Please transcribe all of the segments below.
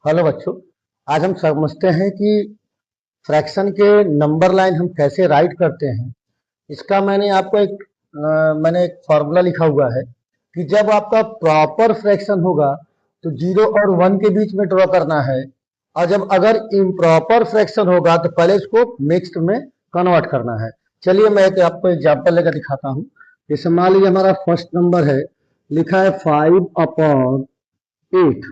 Hello बच्चों। आज हम समझते हैं कि फ्रैक्शन के नंबर लाइन हम कैसे राइट करते हैं। इसका मैंने एक फॉर्मूला लिखा हुआ है कि जब आपका प्रॉपर फ्रैक्शन होगा तो 0 और 1 के बीच में ड्रॉ करना है, और जब अगर इम्प्रॉपर फ्रैक्शन होगा तो पहले इसको मिक्स्ड में कन्वर्ट करना है। चलिए मैं आपको एग्जाम्पल लेकर दिखाता हूँ। जैसे मान लीजिए हमारा फर्स्ट नंबर है, लिखा है 5/8।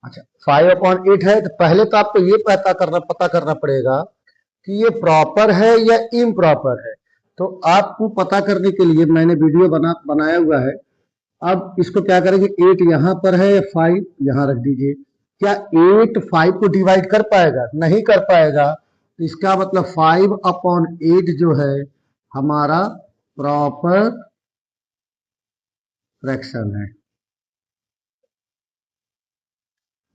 अच्छा, 5/8 है तो पहले तो आपको ये पता करना पड़ेगा कि ये प्रॉपर है या इम्प्रॉपर है। तो आपको पता करने के लिए मैंने वीडियो बनाया हुआ है। अब इसको क्या करेंगे, 8 यहाँ पर है या 5 यहाँ रख दीजिए। क्या 8 5 को डिवाइड कर पाएगा? नहीं कर पाएगा। तो इसका मतलब 5/8 जो है हमारा प्रॉपर फ्रैक्शन है।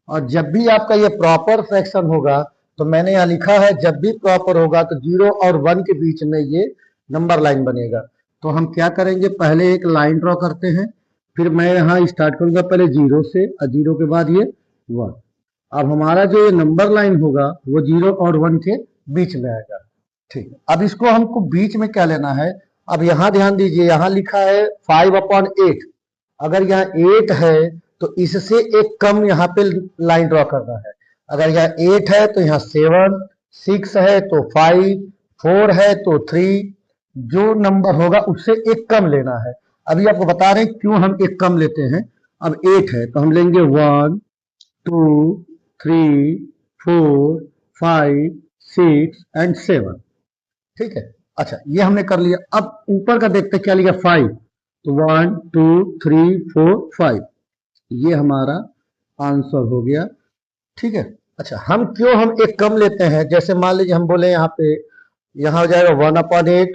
और जब भी आपका ये प्रॉपर फ्रैक्शन होगा तो मैंने यहाँ लिखा है जब भी प्रॉपर होगा तो 0 और 1 के बीच में ये नंबर लाइन बनेगा। तो हम क्या करेंगे, पहले एक लाइन ड्रॉ करते हैं, फिर मैं यहाँ स्टार्ट करूंगा पहले 0 से और 0 के बाद ये 1। अब हमारा जो ये नंबर लाइन होगा वो 0 और 1 के बीच में आएगा। ठीक है, अब इसको हमको बीच में क्या लेना है। अब यहाँ ध्यान दीजिए, यहाँ लिखा है 5/8। अगर यहाँ 8 है तो इससे एक कम यहाँ पे लाइन ड्रॉ करना है। अगर यहाँ 8 है तो यहाँ 7, 6 है तो 5, 4 है तो 3। जो नंबर होगा उससे एक कम लेना है। अभी आपको बता रहे हैं क्यों हम एक कम लेते हैं। अब 8 है तो हम लेंगे 1, 2, 3, 4, 5, 6 एंड 7। ठीक है, अच्छा ये हमने कर लिया। अब ऊपर का देखते क्या लिया, 5। तो 1, 2, 3, 4, 5, ये हमारा आंसर हो गया। ठीक है, अच्छा हम एक कम लेते हैं। जैसे मान लीजिए हम बोले यहाँ पे, यहाँ हो जाएगा 1/8,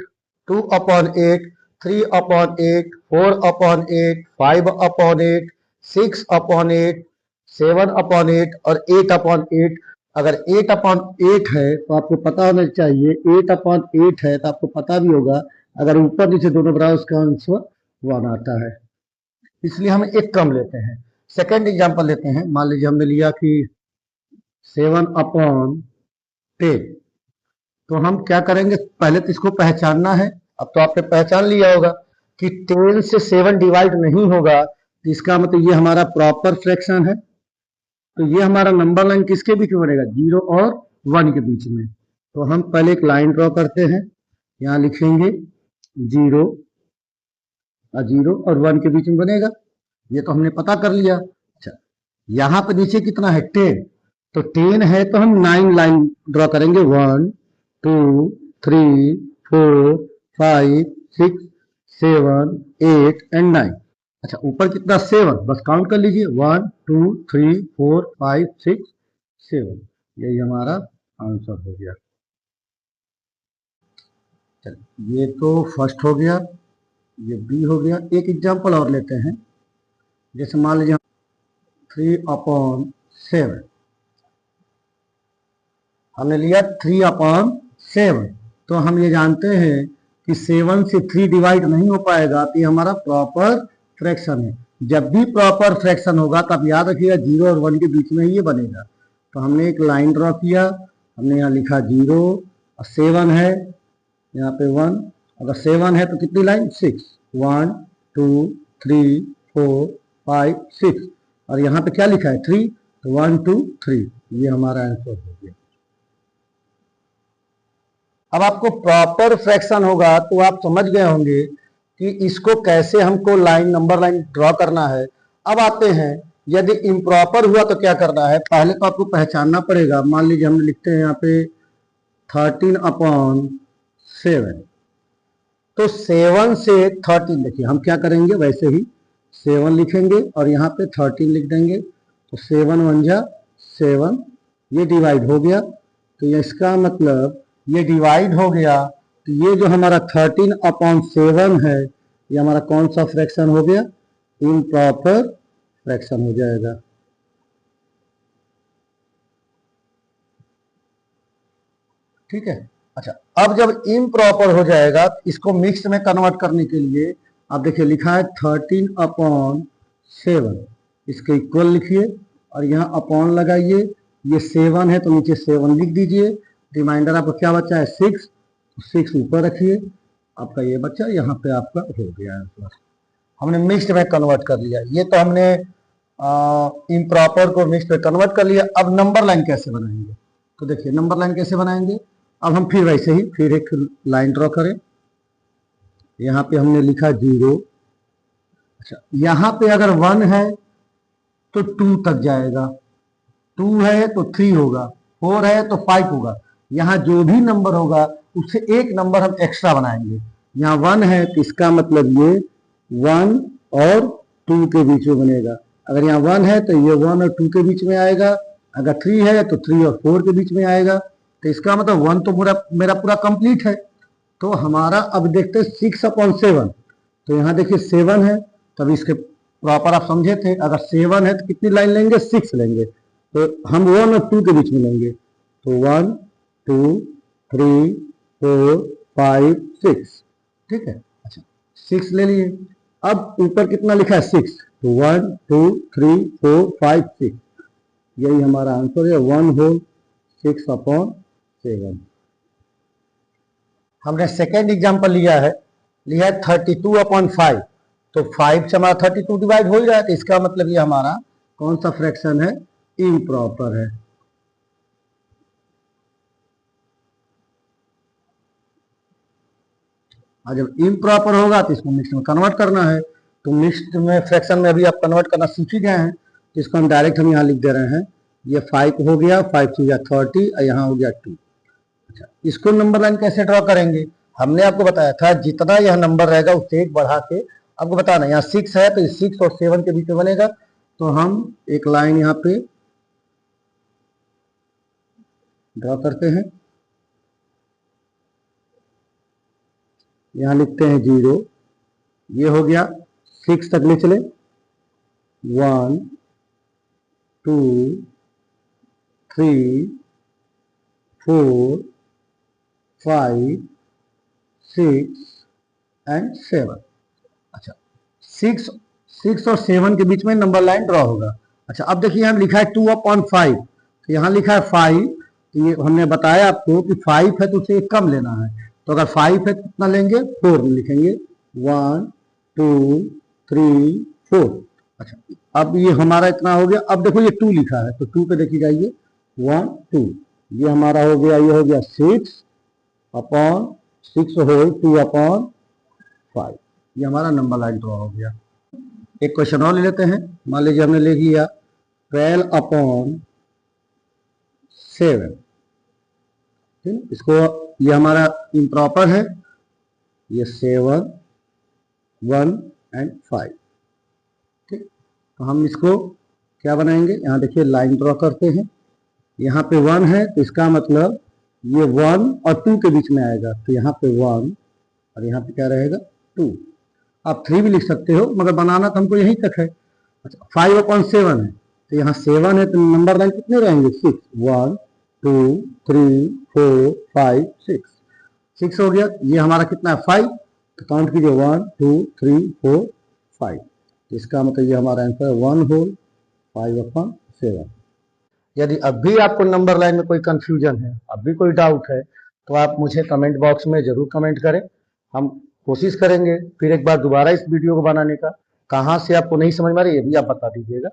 2/8, 3/8, 4/8, 5/8, 6/8, 7/8 और 8/8। अगर 8/8 है तो आपको पता होना चाहिए, 8/8 है तो आपको पता भी होगा अगर ऊपर नीचे दोनों बराबर उसका आंसर 1 आता है। इसलिए हम एक कम लेते हैं। सेकेंड एग्जांपल लेते हैं। मान लीजिए हमने लिया कि 7/10। तो हम क्या करेंगे, पहले तो इसको पहचानना है। अब तो आपने पहचान लिया होगा कि 10 से 7 डिवाइड नहीं होगा, तो इसका मतलब ये हमारा प्रॉपर फ्रैक्शन है। तो ये हमारा नंबर लाइन किसके बीच में बनेगा, 0 और 1 के बीच में। तो हम पहले एक लाइन ड्रॉ करते हैं, यहाँ लिखेंगे 0 और 1 के बीच में बनेगा। ये तो हमने पता कर लिया। अच्छा, यहाँ पे नीचे कितना है, 10। तो 10 है तो हम 9 लाइन ड्रॉ करेंगे, 1, 2, 3, 4, 5, 6, 7, 8 एंड 9। अच्छा, ऊपर कितना, 7। बस काउंट कर लीजिए, 1, 2, 3, 4, 5, 6, 7। यही हमारा आंसर हो गया। चलिए, ये तो फर्स्ट हो गया, ये बी हो गया। एक एग्जांपल और लेते हैं। जैसे मान लीजिए 3/7, हमने लिया 3/7। तो हम ये जानते हैं कि 7 से 3 डिवाइड नहीं हो पाएगा, तो ये हमारा प्रॉपर फ्रैक्शन है। जब भी प्रॉपर फ्रैक्शन होगा तब याद रखिएगा 0 और 1 के बीच में ही ये बनेगा। तो हमने एक लाइन ड्रॉ किया, हमने यहाँ लिखा 0 और 7 है, यहाँ पे 1। अगर 7 है तो कितनी लाइन, 6, 1, 2, 3, 4, 5, 6। और यहाँ पे क्या लिखा है, 3। तो 1, 2, 3, ये हमारा आंसर हो गया। अब आपको प्रॉपर फ्रैक्शन होगा तो आप समझ गए होंगे कि इसको कैसे हमको नंबर लाइन ड्रॉ करना है। अब आते हैं, यदि इम्प्रॉपर हुआ तो क्या करना है। पहले तो आपको पहचानना पड़ेगा। मान लीजिए हम लिखते हैं यहाँ पे 13/7। तो 7 से 13, देखिए हम क्या करेंगे, वैसे ही 7 लिखेंगे और यहाँ पे 13 लिख देंगे। तो 7 1 जा 7, ये डिवाइड हो गया। तो इसका मतलब ये डिवाइड हो गया। तो ये जो हमारा 13/7 है, ये हमारा कौन सा फ्रैक्शन हो गया, इम्प्रॉपर फ्रैक्शन हो जाएगा। ठीक है, अच्छा अब जब इम्प्रॉपर हो जाएगा इसको मिक्स में कन्वर्ट करने के लिए आप देखिए लिखा है 13/7, इसके इक्वल लिखिए और यहाँ अपॉन लगाइए, ये 7 है तो नीचे 7 लिख दीजिए। रिमाइंडर आपका क्या बचा है 6, 6 ऊपर रखिए, आपका ये बच्चा यहाँ पे आपका हो गया आंसर। हमने मिक्स्ड में कन्वर्ट कर लिया। ये तो हमने इम्प्रॉपर को मिक्स्ड में कन्वर्ट कर लिया। अब नंबर लाइन कैसे बनाएंगे, तो देखिए नंबर लाइन कैसे बनाएंगे। अब हम फिर वैसे ही फिर एक लाइन ड्रॉ करें। यहाँ पे हमने लिखा 0। अच्छा, यहाँ पे अगर 1 है तो 2 तक जाएगा, 2 है तो 3 होगा, 4 है तो 5 होगा। यहाँ जो भी नंबर होगा उससे एक नंबर हम एक्स्ट्रा बनाएंगे। यहाँ 1 है तो इसका मतलब ये 1 और 2 के बीच में बनेगा। अगर यहाँ 1 है तो ये 1 और 2 के बीच में आएगा। अगर 3 है तो 3 और 4 के बीच में आएगा। तो इसका मतलब 1 तो मेरा पूरा कंप्लीट है। तो हमारा अब देखते हैं 6/7। तो यहाँ देखिए 7 है, तब इसके प्रॉपर आप समझे थे। अगर 7 है तो कितनी लाइन लेंगे, 6 लेंगे। तो हम 1 और 2 के बीच में लेंगे, तो 1 2 3 4 5 6, ठीक है। अच्छा, 6 ले लिए। अब ऊपर कितना लिखा है 6, तो 1 2 3 4 5 6, यही हमारा आंसर है 1 होल 6/7। हमने सेकेंड एग्जाम्पल लिया है 32/5। तो 5 से हमारा 32 डिवाइड हो ही रहा है, तो इसका मतलब ये हमारा कौन सा फ्रैक्शन है, इम्प्रॉपर है। और जब इम्प्रॉपर होगा तो इसको मिक्स्ड में कन्वर्ट करना है। तो मिक्स्ड में फ्रैक्शन में अभी आप कन्वर्ट करना सीख ही गए हैं, तो इसको हम डायरेक्ट हम यहाँ लिख दे रहे हैं। ये 5 हो गया, 5 से 30 और यहाँ हो गया 2। अच्छा, इसको नंबर लाइन कैसे ड्रॉ करेंगे, हमने आपको बताया था जितना यह नंबर रहेगा उससे एक बढ़ा के आपको बताना। यहाँ 6 है तो 6 और 7 के बीच में बनेगा। तो हम एक लाइन यहाँ पे ड्रॉ करते हैं। यहाँ लिखते हैं 0, ये हो गया। 6 तक ले चले, 1 2 3 4 5 6 एंड 7। अच्छा, 6 और 7 के बीच में नंबर लाइन ड्रॉ होगा। अच्छा, अब देखिए यहाँ लिखा है 2/5, तो यहाँ लिखा है 5। तो ये हमने बताया आपको कि 5 है तो उसे एक कम लेना है। तो अगर 5 है तो कितना लेंगे, 4 लिखेंगे, 1 2 3 4। अच्छा, अब ये हमारा इतना हो गया। अब देखो ये 2 लिखा है, तो 2 पे देखिए जाइए, 1 2, ये हमारा हो गया, ये हो गया 6/6 होल 2/5। ये हमारा नंबर लाइन ड्रॉ हो गया। एक क्वेश्चन और ले लेते हैं। मान लीजिए हमने ले लिया 12/7, ठीक। इसको, ये हमारा इम्प्रॉपर है, ये 7 1 एंड 5, ठीक। तो हम इसको क्या बनाएंगे, यहाँ देखिए लाइन ड्रॉ करते हैं। यहाँ पे 1 है तो इसका मतलब ये 1 और 2 के बीच में आएगा। तो यहाँ पे 1 और यहाँ पे क्या रहेगा 2। आप 3 भी लिख सकते हो, मगर बनाना तो हमको यहीं तक है। अच्छा, 5/7 है तो यहाँ 7 है तो नंबर लाइन कितने रहेंगे, 6, 1 2 3 4 5 6। 6 हो गया, ये हमारा कितना है 5, तो काउंट कीजिए 1 2 3 4 5। इसका मतलब ये हमारा आंसर है 1 होल 5/7। यदि अब भी आपको नंबर लाइन में कोई कंफ्यूजन है, अब भी कोई डाउट है, तो आप मुझे कमेंट बॉक्स में जरूर कमेंट करें। हम कोशिश करेंगे फिर एक बार दोबारा इस वीडियो को बनाने का। कहाँ से आपको नहीं समझ में आ रही है ये भी आप बता दीजिएगा।